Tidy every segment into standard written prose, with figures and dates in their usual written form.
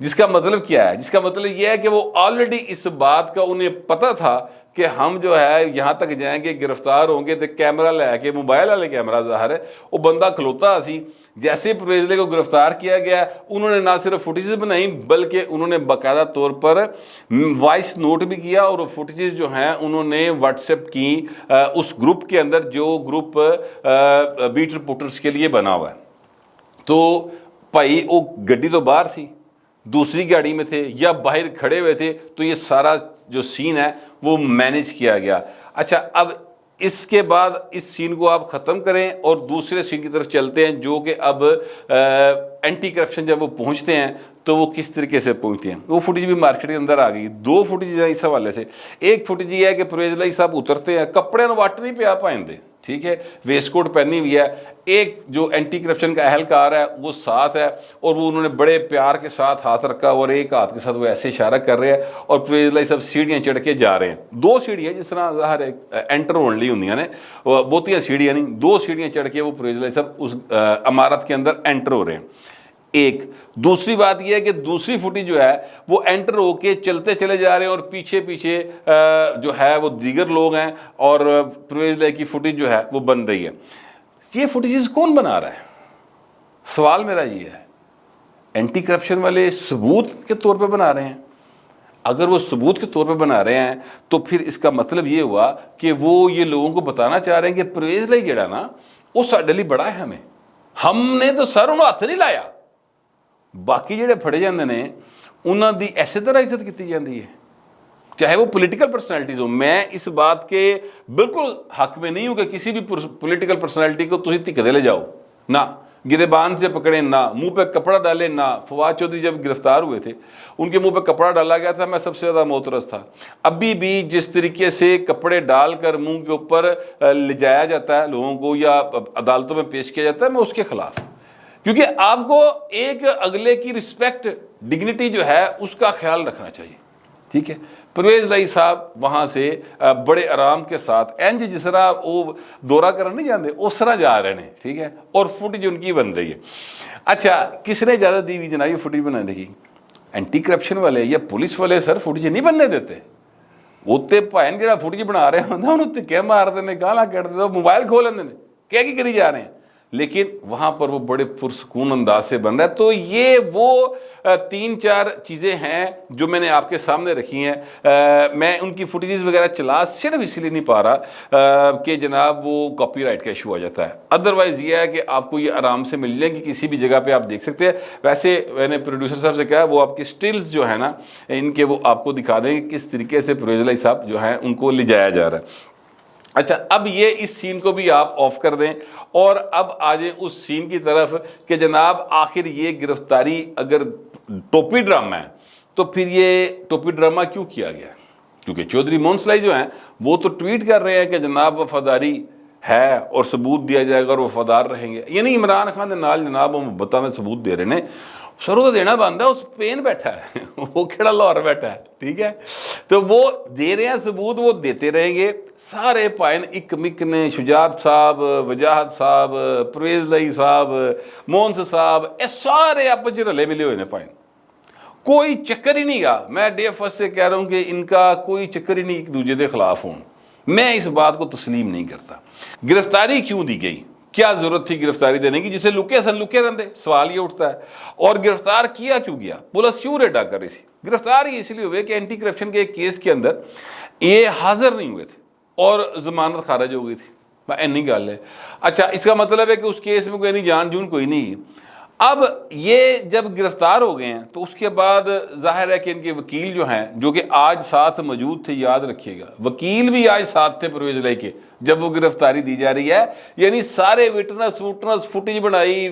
جس کا مطلب کیا ہے؟ جس کا مطلب یہ ہے کہ وہ آلریڈی اس بات کا انہیں پتہ تھا کہ ہم جو ہے یہاں تک جائیں گے، گرفتار ہوں گے، تو کیمرہ لے کے، موبائل والے کیمرہ ظاہر ہے، وہ بندہ کھلوتا سی۔ جیسے پرویز علائی کو گرفتار کیا گیا، انہوں نے نہ صرف فوٹیجز بنائی بلکہ انہوں نے باقاعدہ طور پر وائس نوٹ بھی کیا، اور وہ فوٹیجز جو ہیں انہوں نے واٹس ایپ کی اس گروپ کے اندر جو گروپ بیٹ رپورٹرز کے لیے بنا ہوا ہے۔ تو بھائی وہ گڈی تو باہر سی، دوسری گاڑی میں تھے یا باہر کھڑے ہوئے تھے، تو یہ سارا جو سین ہے وہ مینیج کیا گیا۔ اچھا، اب اس کے بعد اس سین کو آپ ختم کریں اور دوسرے سین کی طرف چلتے ہیں، جو کہ اب اینٹی کرپشن جب وہ پہنچتے ہیں تو وہ کس طریقے سے پہنچتے ہیں۔ وہ فوٹیج بھی مارکیٹ کے اندر آ گئی، دو فوٹیج ہیں اس حوالے سے۔ ایک فوٹیج یہ ہے کہ پرویز علائی صاحب اترتے ہیں، کپڑے واٹ نہیں پہ آپ آئندے، ٹھیک ہے، ویسٹ کوٹ پہنی ہوئی ہے، ایک جو اینٹی کرپشن کا اہلکار ہے وہ ساتھ ہے، اور وہ انہوں نے بڑے پیار کے ساتھ ہاتھ رکھا، اور ایک ہاتھ کے ساتھ وہ ایسے اشارہ کر رہے ہیں، اور پرویز علائی صاحب سیڑھیاں چڑھ کے جا رہے ہیں۔ دو سیڑھیاں، جس طرح ظاہر ہے انٹر اونلی ہوندیاں نے، بہتیاں سیڑھیاں نہیں، دو سیڑھیاں چڑھ کے وہ پرویز علائی صاحب اس عمارت کے اندر انٹر ہو رہے ہیں۔ ایک دوسری بات یہ ہے کہ دوسری فوٹیج جو ہے وہ انٹر ہو کے چلتے چلے جا رہے ہیں، اور پیچھے پیچھے جو ہے وہ دیگر لوگ ہیں، اور پرویز علائی کی فوٹیج جو ہے وہ بن رہی ہے۔ یہ فوٹیجز کون بنا رہا ہے؟ سوال میرا یہ ہے۔ اینٹی کرپشن والے ثبوت کے طور پہ بنا رہے ہیں۔ اگر وہ ثبوت کے طور پہ بنا رہے ہیں تو پھر اس کا مطلب یہ ہوا کہ وہ یہ لوگوں کو بتانا چاہ رہے ہیں کہ پرویز علائی جڑا نا وہ ساڈے لئی بڑا ہے، ہم نے تو سر انہوں ہاتھ نہیں لایا۔ باقی جڑے پھڑے جاندے نے انہاں دی ایسے طرح عزت کیتی جاندی ہے، چاہے وہ پولیٹیکل پرسنالٹیز ہوں۔ میں اس بات کے بالکل حق میں نہیں ہوں کہ کسی بھی پولیٹیکل پرسنالٹی کو تسی دھکے لے جاؤ، نہ گریبان سے پکڑیں، نہ منہ پہ کپڑا ڈالیں، نہ۔ فواد چودھری جب گرفتار ہوئے تھے ان کے منہ پہ کپڑا ڈالا گیا تھا، میں سب سے زیادہ معترض تھا۔ ابھی بھی جس طریقے سے کپڑے ڈال کر منہ کے اوپر لے جایا جاتا ہے لوگوں کو یا عدالتوں میں پیش کیا جاتا ہے، میں اس کے خلاف، کیونکہ آپ کو ایک اگلے کی رسپیکٹ، ڈگنیٹی جو ہے اس کا خیال رکھنا چاہیے، ٹھیک ہے۔ پرویز علائی صاحب وہاں سے بڑے آرام کے ساتھ جس طرح وہ دورہ کرنے نہیں جاندے اس طرح جا رہے ہیں، ٹھیک ہے، اور فوٹیج ان کی بن رہی ہے۔ اچھا، کس نے اجازت دی ہوئی جناب یہ فوٹیج بنانے کی؟ اینٹی کرپشن والے یا پولیس والے سر فوٹیج نہیں بننے دیتے۔ اتنے بھائن جہاں فوٹیج بنا رہے ہوتے ہیں انہوں نے مارتے ہیں، گالاں کھڑتے ہیں، موبائل کھول لیندے ہیں، کیا کی کری جا رہے ہیں، لیکن وہاں پر وہ بڑے پرسکون انداز سے بن رہا ہے۔ تو یہ وہ تین چار چیزیں ہیں جو میں نے آپ کے سامنے رکھی ہیں۔ میں ان کی فوٹیجز وغیرہ چلا صرف اس لیے نہیں پا رہا کہ جناب وہ کاپی رائٹ کا ایشو آ جاتا ہے، ادروائز یہ ہے کہ آپ کو یہ آرام سے مل جائے گی، کسی بھی جگہ پہ آپ دیکھ سکتے ہیں۔ ویسے میں نے پروڈیوسر صاحب سے کہا وہ آپ کی سٹلز جو ہے نا ان کے وہ آپ کو دکھا دیں گے کس طریقے سے پرویز علائی صاحب جو ہیں ان کو لے جایا جا رہا ہے۔ اچھا، اب یہ اس سین کو بھی آپ آف کر دیں اور اب آ جائیں اس سین کی طرف کہ جناب آخر یہ گرفتاری اگر ٹوپی ڈرامہ ہے تو پھر یہ ٹوپی ڈرامہ کیوں کیا گیا؟ کیونکہ چودھری مونس لائی جو ہیں وہ تو ٹویٹ کر رہے ہیں کہ جناب وفاداری ہے اور ثبوت دیا جائے گا اور وفادار رہیں گے، یعنی عمران خان دے نال جناب ہم بتانے ثبوت دے رہے ہیں، سر وہ دینا بند ہے، اس پین بیٹھا ہے، وہ کھڑا لاہور بیٹھا ہے، ٹھیک ہے، تو وہ دے رہے ہیں ثبوت، وہ دیتے رہیں گے۔ سارے پائن اک مک نے، شجاعت صاحب، وجاہت صاحب، پرویز علائی صاحب، مونس صاحب، یہ سارے آپس رلے ملے ہوئے ہیں پائن، کوئی چکر ہی نہیں گا۔ میں ڈے فرسٹ سے کہہ رہا ہوں کہ ان کا کوئی چکر ہی نہیں ایک دوسرے کے خلاف ہوں، میں اس بات کو تسلیم نہیں کرتا۔ گرفتاری کیوں دی گئی؟ کیا ضرورت تھی گرفتاری دینے کی؟ جسے لکے سن لکے رہتے، سوال یہ اٹھتا ہے۔ اور گرفتار کیا کیوں گیا؟ پولیس کیوں ریڈا کر رہی تھی؟ گرفتار ہی اس لیے ہوئے کہ اینٹی کرپشن کے ایک کیس کے اندر یہ حاضر نہیں ہوئے تھے اور ضمانت خارج ہو گئی تھی، اینی گل ہے۔ اچھا، اس کا مطلب ہے کہ اس کیس میں کوئی نہیں، جان جون کوئی نہیں۔ اب یہ جب گرفتار ہو گئے ہیں تو اس کے بعد ظاہر ہے کہ ان کے وکیل جو ہیں جو کہ آج ساتھ موجود تھے، یاد رکھیے گا وکیل بھی آج ساتھ تھے پرویز علائی کے جب وہ گرفتاری دی جا رہی ہے، یعنی سارے وٹنس فوٹیج بنائی،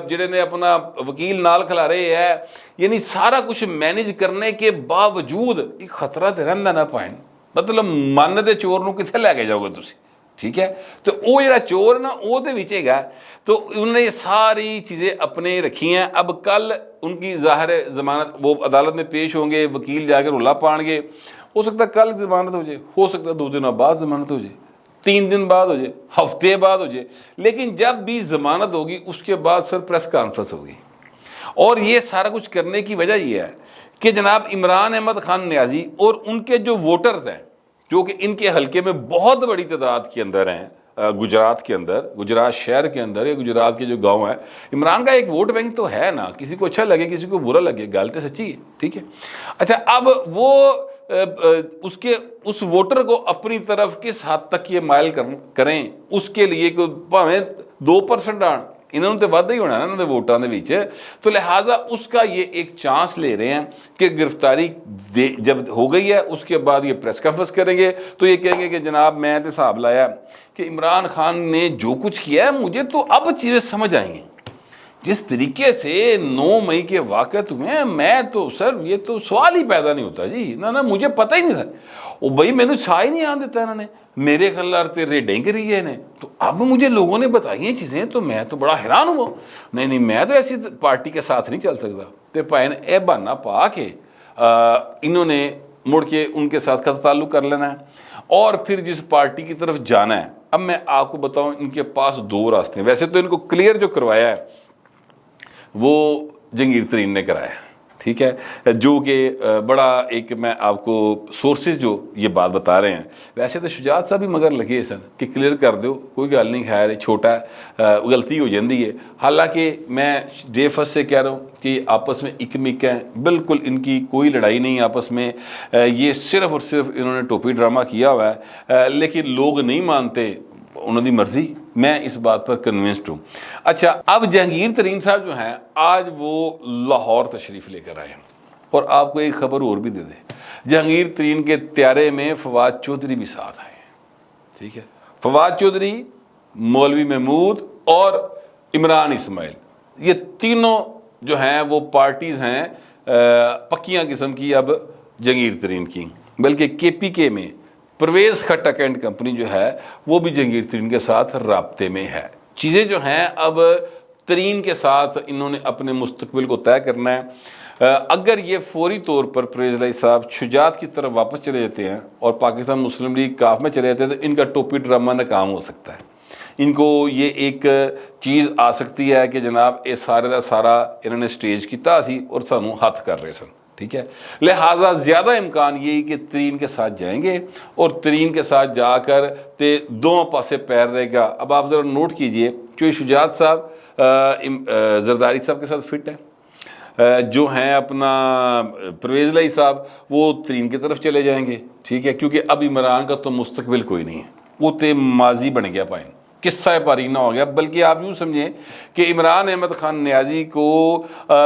جنہوں نے اپنا وکیل نال کھلا رہے ہیں، یعنی سارا کچھ مینیج کرنے کے باوجود ایک خطرہ تو رہندا نہ پائن، مطلب من دے چور نو کتنے لے کے جاؤ گے تسی، ٹھیک ہے۔ تو وہ جڑا چور نا وہ دے وچے گا، تو انہوں نے یہ ساری چیزیں اپنے رکھی ہیں۔ اب کل ان کی ظاہر ضمانت، وہ عدالت میں پیش ہوں گے، وکیل جا کے رولا پان گے، ہو سکتا ہے کل ضمانت ہو جائے، ہو سکتا ہے 2 دن بعد ضمانت ہو جائے، 3 دن بعد ہو جائے، ہفتے بعد ہو جائے، لیکن جب بھی ضمانت ہوگی اس کے بعد سر پریس کانفرنس ہوگی، اور یہ سارا کچھ کرنے کی وجہ یہ ہے کہ جناب عمران احمد خان نیازی اور ان کے جو ووٹرز ہیں جو کہ ان کے حلقے میں بہت بڑی تعداد کے اندر ہیں، گجرات کے اندر، گجرات شہر کے اندر یا گجرات کے جو گاؤں ہیں، عمران کا ایک ووٹ بینک تو ہے نا، کسی کو اچھا لگے کسی کو برا لگے، گل تو سچی ہے، ٹھیک ہے۔ اچھا اب وہ اس ووٹر کو اپنی طرف کس حد تک یہ مائل کریں، اس کے لیے بھاویں 2% آن، انہوں نے تو وعدہ ہی ہونا نا انہوں نے ووٹاں دے وچ، تو لہٰذا اس کا یہ ایک چانس لے رہے ہیں کہ گرفتاری جب ہو گئی ہے اس کے بعد یہ پریس کانفرنس کریں گے تو یہ کہیں گے کہ جناب میں تو حساب لایا کہ عمران خان نے جو کچھ کیا ہے مجھے تو اب چیزیں سمجھ آئیں گی، جس طریقے سے 9 مئی کے واقعات ہوئے ہیں، میں تو سر یہ تو سوال ہی پیدا نہیں ہوتا جی، نہ مجھے پتہ ہی نہیں تھا، وہ بھائی میں نے چھا ہی نہیں آن دیتا انہوں نے، میرے خلاف تیرے ڈینگ رہی ہے انہیں، تو اب مجھے لوگوں نے بتائی ہیں چیزیں تو میں تو بڑا حیران ہوں، نہیں میں تو ایسی پارٹی کے ساتھ نہیں چل سکتا، تو پائن اے بہانہ پا کے انہوں نے مڑ کے ان کے ساتھ خط تعلق کر لینا ہے اور پھر جس پارٹی کی طرف جانا ہے۔ اب میں آپ کو بتاؤں ان کے پاس 2 راستے ہیں، ویسے تو ان کو کلیئر جو کروایا ہے وہ جہانگیر ترین نے کرایا، ٹھیک ہے، جو کہ بڑا ایک میں آپ کو سورسز جو یہ بات بتا رہے ہیں، ویسے تو شجاعت صاحب بھی مگر لگے سن کہ کلیئر کر دو، کوئی گل نہیں، خیر چھوٹا ہے، غلطی ہو جاندی ہے، حالانکہ میں ڈے فرسٹ سے کہہ رہا ہوں کہ آپس میں ایک مک ہیں، بالکل ان کی کوئی لڑائی نہیں آپس میں، یہ صرف اور صرف انہوں نے ٹوپی ڈرامہ کیا ہوا ہے، لیکن لوگ نہیں مانتے، انہوں نے مرضی، میں اس بات پر کنونسڈ ہوں۔ اچھا اب جہانگیر ترین صاحب جو ہیں آج وہ لاہور تشریف لے کر آئے ہیں، اور آپ کو ایک خبر اور بھی دے دیں، جہانگیر ترین کے طیارے میں فواد چودھری بھی ساتھ آئے ہیں، ٹھیک ہے، فواد چودھری، مولوی محمود اور عمران اسماعیل، یہ تینوں جو ہیں وہ پارٹیز ہیں پکیاں قسم کی اب جہانگیر ترین کی، بلکہ کے پی کے میں پرویز خٹک اینڈ کمپنی جو ہے وہ بھی جہانگیر ترین کے ساتھ رابطے میں ہے۔ چیزیں جو ہیں اب ترین کے ساتھ انہوں نے اپنے مستقبل کو طے کرنا ہے، اگر یہ فوری طور پر پرویز الہی صاحب شجاعت کی طرف واپس چلے جاتے ہیں اور پاکستان مسلم لیگ کاف میں چلے جاتے ہیں تو ان کا ٹوپی ڈرامہ ناکام ہو سکتا ہے، ان کو یہ ایک چیز آ سکتی ہے کہ جناب یہ سارے دا سارا انہوں نے سٹیج کیتا سی اور سانوں ہاتھ کر رہے سن، ٹھیک ہے، لہٰذا زیادہ امکان یہی کہ ترین کے ساتھ جائیں گے اور ترین کے ساتھ جا کر تے دونوں پاسے پیر رہے گا۔ اب آپ ذرا نوٹ کیجئے، جو شجاعت صاحب زرداری صاحب کے ساتھ فٹ ہے، جو ہیں اپنا پرویز الہی صاحب وہ ترین کی طرف چلے جائیں گے، ٹھیک ہے، کیونکہ اب عمران کا تو مستقبل کوئی نہیں ہے، وہ تے ماضی بن گیا پائیں، قصہ پارینہ ہو گیا، بلکہ آپ یوں سمجھیں کہ عمران احمد خان نیازی کو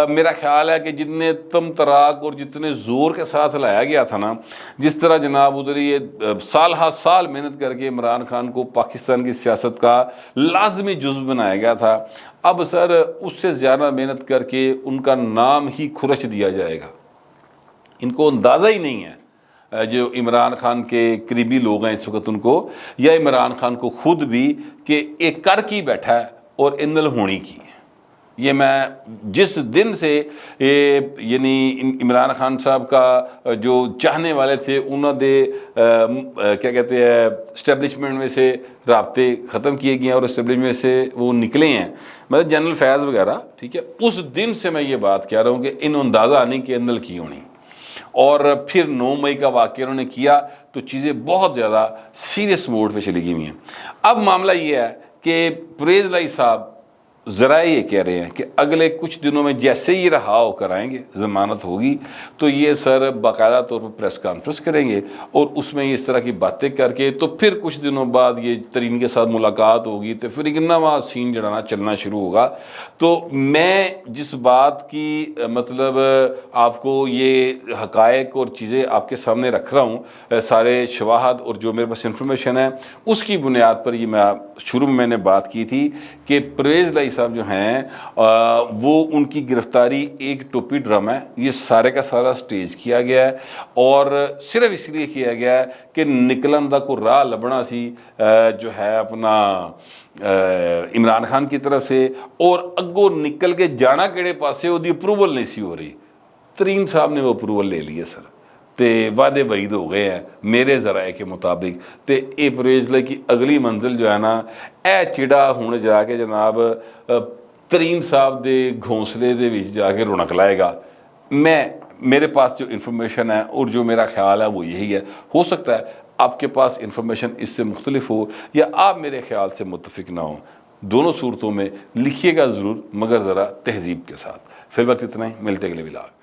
میرا خیال ہے کہ جتنے تم تراک اور جتنے زور کے ساتھ لایا گیا تھا نا، جس طرح جناب ادھر یہ سال ہا سال محنت کر کے عمران خان کو پاکستان کی سیاست کا لازمی جزو بنایا گیا تھا، اب سر اس سے زیادہ محنت کر کے ان کا نام ہی کھرچ دیا جائے گا۔ ان کو اندازہ ہی نہیں ہے جو عمران خان کے قریبی لوگ ہیں اس وقت ان کو، یا عمران خان کو خود بھی، کہ ایک کر کی بیٹھا ہے اور اندل ہونی کی ہے۔ یہ میں جس دن سے یعنی عمران خان صاحب کا جو چاہنے والے تھے انہوں نے کیا کہتے ہیں اسٹیبلشمنٹ میں سے رابطے ختم کیے گئے ہیں اور اسٹیبلشمنٹ سے وہ نکلے ہیں، مطلب جنرل فیض وغیرہ، ٹھیک ہے، اس دن سے میں یہ بات کہہ رہا ہوں کہ ان اندازہ نہیں کہ اندل کی ہونی، اور پھر 9 مئی کا واقعہ انہوں نے کیا تو چیزیں بہت زیادہ سیریس موڈ پہ چلی گئی ہوئی ہیں۔ اب معاملہ یہ ہے کہ پرویز الہی صاحب ذرائع یہ کہہ رہے ہیں کہ اگلے کچھ دنوں میں جیسے ہی رہا ہو کرائیں گے، ضمانت ہوگی تو یہ سر باقاعدہ طور پر پریس کانفرنس کریں گے اور اس میں اس طرح کی باتیں کر کے تو پھر کچھ دنوں بعد یہ ترین کے ساتھ ملاقات ہوگی تو پھر ایک نواں سین جڑانا چلنا شروع ہوگا۔ تو میں جس بات کی مطلب آپ کو یہ حقائق اور چیزیں آپ کے سامنے رکھ رہا ہوں، سارے شواہد اور جو میرے پاس انفارمیشن ہے اس کی بنیاد پر یہ میں شروع میں نے بات کی تھی کہ پرویز الہی صاحب جو ہیں وہ ان کی گرفتاری ایک ٹوپی ڈرامہ ہے، یہ سارے کا سارا سٹیج کیا گیا ہے اور صرف اس لیے کیا گیا ہے کہ نکلن دا کو راہ لبنا سی جو ہے اپنا عمران خان کی طرف سے، اور اگوں نکل کے جانا کیڑے پاسے وہ دی اپروول نہیں سی ہو رہی، ترین صاحب نے وہ اپروول لے لی ہے سر، تے وعدے وعید ہو گئے ہیں میرے ذرائع کے مطابق، تے اے پرویز الہی کی اگلی منزل جو ہے نا اے چڑا ہوں جا کے جناب ترین صاحب دے گھونسلے دے وچ جا کے رونق لائے گا. میرے پاس جو انفارمیشن ہے اور جو میرا خیال ہے وہ یہی ہے. ہو سکتا ہے آپ کے پاس انفارمیشن اس سے مختلف ہو یا آپ میرے خیال سے متفق نہ ہوں. دونوں صورتوں میں لکھیے گا ضرور، مگر ذرا تہذیب کے ساتھ. فی الوقت اتنا ہی، ملتے اگلے ولاگ.